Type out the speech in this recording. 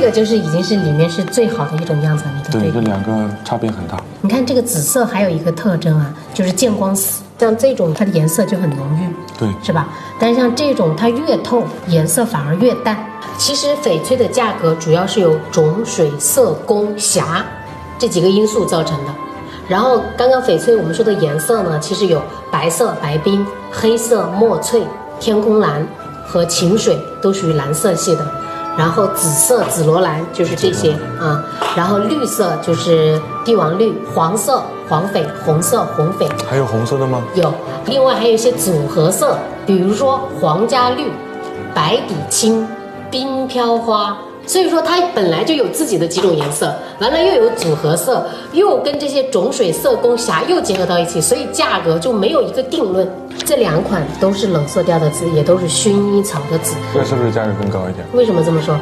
这个就是已经是里面是最好的一种样子，你的对，这两个差别很大。你看这个紫色还有一个特征啊，就是见光死，像这种它的颜色就很浓郁，对，是吧？但是像这种它越透，颜色反而越淡。其实翡翠的价格主要是由种、水、色、工、霞这几个因素造成的。然后刚刚翡翠我们说的颜色呢，其实有白色白冰、黑色墨翠、天空蓝和晴水，都属于蓝色系的。然后紫色紫罗兰就是这些啊，然后绿色就是帝王绿，黄色黄翡，红色红翡。还有红色的吗？有，另外还有一些组合色，比如说皇家绿、白底青、冰飘花。所以说它本来就有自己的几种颜色，完了又有组合色，又跟这些种水色工霞又结合到一起，所以价格就没有一个定论。这两款都是冷色调的紫，也都是薰衣草的紫。这是不是价格更高一点？为什么这么说？